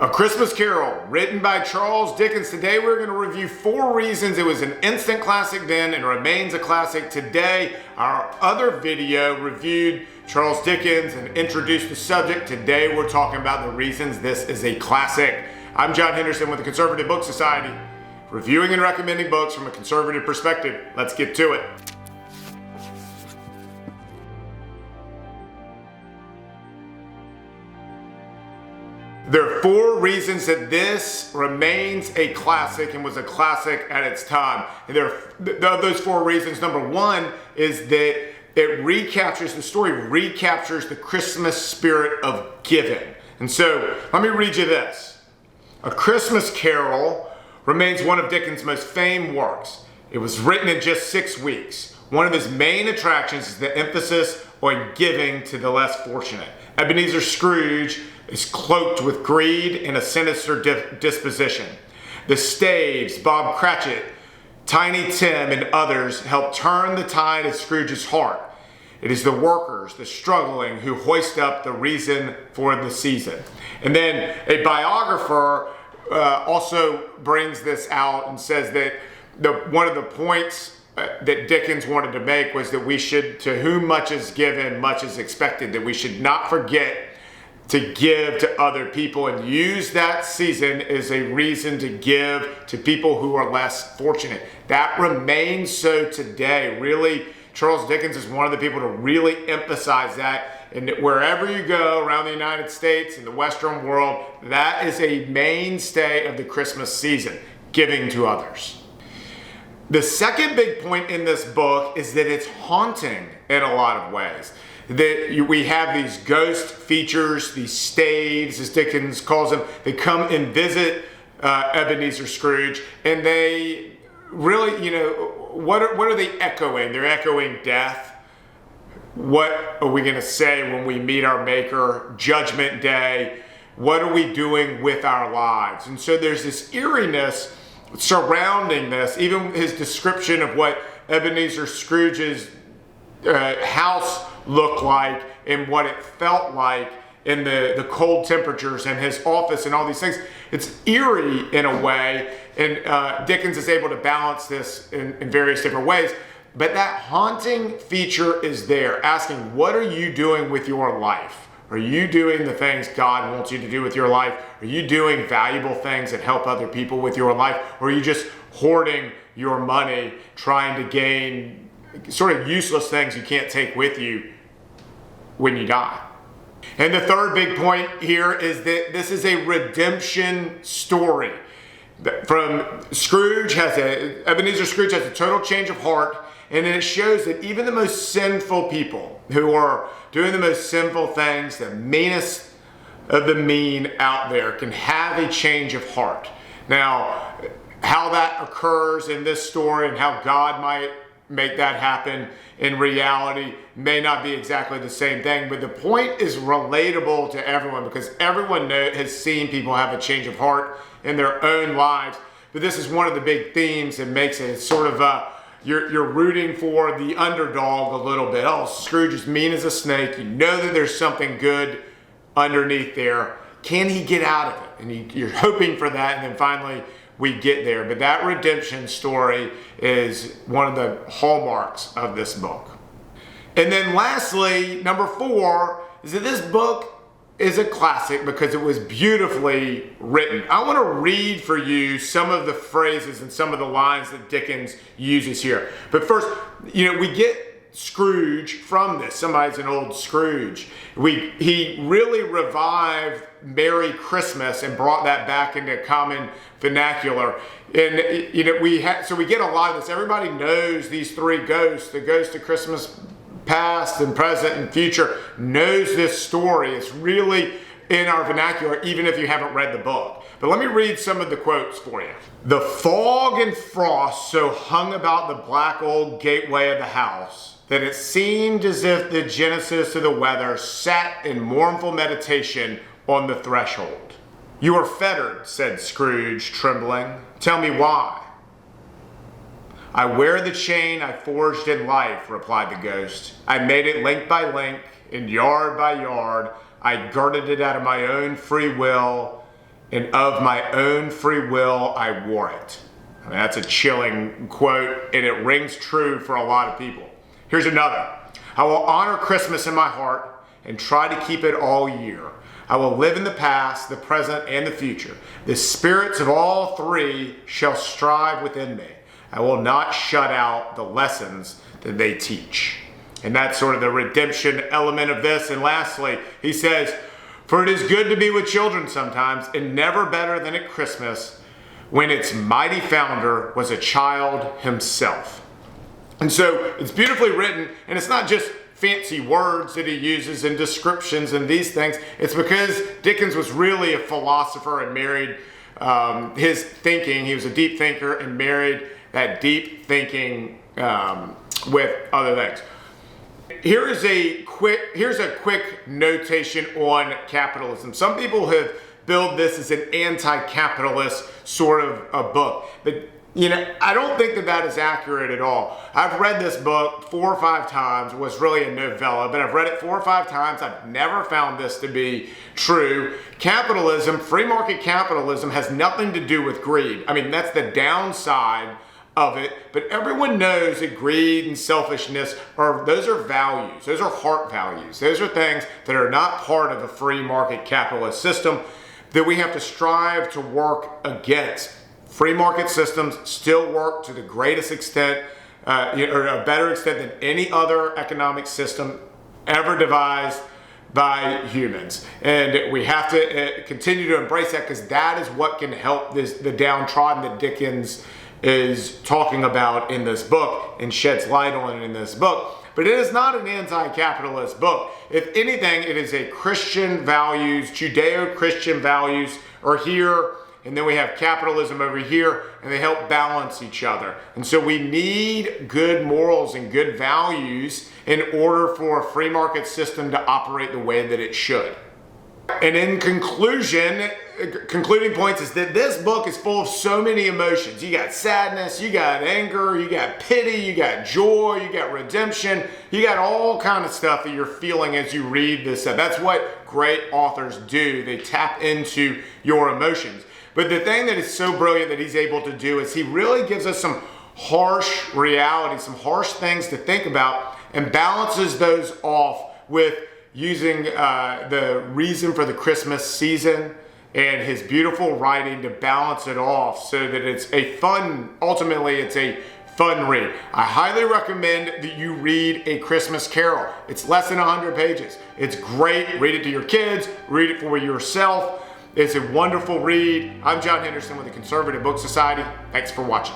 A Christmas Carol, written by Charles Dickens. Today we're going to review 4 reasons it was an instant classic then and remains a classic today. Our other video reviewed Charles Dickens and introduced the subject. Today we're talking about the reasons this is a classic. I'm John Henderson with the Conservative Book Society, reviewing and recommending books from a conservative perspective. Let's get to it. There are 4 reasons that this remains a classic and was a classic at its time. And those 4 reasons. Number 1 is that it recaptures, the story recaptures the Christmas spirit of giving. And so let me read you this. A Christmas Carol remains one of Dickens' most famed works. It was written in just 6 weeks. One of his main attractions is the emphasis on giving to the less fortunate. Ebenezer Scrooge is cloaked with greed and a sinister disposition. The Staves, Bob Cratchit, Tiny Tim, and others help turn the tide of Scrooge's heart. It is the workers, the struggling, who hoist up the reason for the season. And then a biographer also brings this out and says that one of the points that Dickens wanted to make was that we should, to whom much is given, much is expected, that we should not forget to give to other people and use that season as a reason to give to people who are less fortunate. That remains so today. Really, Charles Dickens is one of the people to really emphasize that. And wherever you go around the United States and the Western world, that is a mainstay of the Christmas season, giving to others. The second big point in this book is that it's haunting in a lot of ways. That we have these ghost features, these staves, as Dickens calls them. They come and visit Ebenezer Scrooge, and they really, what are they echoing? They're echoing death. What are we going to say when we meet our Maker? Judgment Day. What are we doing with our lives? And so there's this eeriness surrounding this. Even his description of what Ebenezer Scrooge's house looked like and what it felt like in the cold temperatures in his office and all these things. It's eerie in a way, and Dickens is able to balance this in various different ways. But that haunting feature is there, asking, what are you doing with your life? Are you doing the things God wants you to do with your life? Are you doing valuable things that help other people with your life? Or are you just hoarding your money, trying to gain sort of useless things you can't take with you when you die? And the third big point here is that this is a redemption story. From Ebenezer Scrooge has a total change of heart, and it shows that even the most sinful people who are doing the most sinful things, the meanest of the mean out there, can have a change of heart. Now, how that occurs in this story and how God might make that happen in reality may not be exactly the same thing, but the point is relatable to everyone because everyone has seen people have a change of heart in their own lives. But this is one of the big themes that makes it. It's sort of you're rooting for the underdog a little bit. Oh, Scrooge is mean as a snake. You know that there's something good underneath there. Can he get out of it? And you're hoping for that, and then finally we get there. But that redemption story is one of the hallmarks of this book. And then lastly, number 4, is that this book is a classic because it was beautifully written. I want to read for you some of the phrases and some of the lines that Dickens uses here. But first, we get Scrooge from this. Somebody's an old Scrooge. He really revived Merry Christmas and brought that back into common vernacular. And we get a lot of this. Everybody knows these 3 ghosts. The ghost of Christmas past and present and future knows this story. It's really in our vernacular, even if you haven't read the book. But let me read some of the quotes for you. The fog and frost so hung about the black old gateway of the house that it seemed as if the genesis of the weather sat in mournful meditation on the threshold. You are fettered, said Scrooge, trembling. Tell me why. I wear the chain I forged in life, replied the ghost. I made it link by link and yard by yard. I girded it out of my own free will. and of my own free will I wore it. I mean, that's a chilling quote, and it rings true for a lot of people. Here's another. I will honor Christmas in my heart and try to keep it all year. I will live in the past, the present, and the future. The spirits of all three shall strive within me. I will not shut out the lessons that they teach. And that's sort of the redemption element of this. And lastly, he says, for it is good to be with children sometimes, and never better than at Christmas, when its mighty founder was a child himself. And so it's beautifully written, and it's not just fancy words that he uses and descriptions and these things. It's because Dickens was really a philosopher and married his thinking. He was a deep thinker and married that deep thinking with other things. Here's a quick notation on capitalism. Some people have billed this as an anti-capitalist sort of a book, but I don't think that is accurate at all. I've read this book 4 or 5 times. It was really a novella, but I've read it 4 or 5 times. I've never found this to be true. Capitalism, free market capitalism, has nothing to do with greed. I mean, that's the downside of it, but everyone knows that greed and selfishness those are values. Those are heart values. Those are things that are not part of a free market capitalist system that we have to strive to work against. Free market systems still work to the greatest extent, or a better extent than any other economic system ever devised by humans. And we have to continue to embrace that, because that is what can help the downtrodden that Dickens is talking about in this book and sheds light on it in this book. But it is not an anti-capitalist book. If anything, it is a Christian values, Judeo-Christian values are here, and then we have capitalism over here, and they help balance each other. And so we need good morals and good values in order for a free market system to operate the way that it should. And in conclusion, concluding points is that this book is full of so many emotions. You got sadness, you got anger, you got pity, you got joy, you got redemption, you got all kind of stuff that you're feeling as you read this stuff. That's what great authors do. They tap into your emotions. But the thing that is so brilliant that he's able to do is he really gives us some harsh realities, some harsh things to think about, and balances those off with using the reason for the Christmas season and his beautiful writing to balance it off so that ultimately it's a fun read. I highly recommend that you read A Christmas Carol. It's less than 100 pages. It's great. Read it to your kids, read it for yourself. It's a wonderful read. I'm John Henderson with the Conservative Book Society. Thanks for watching.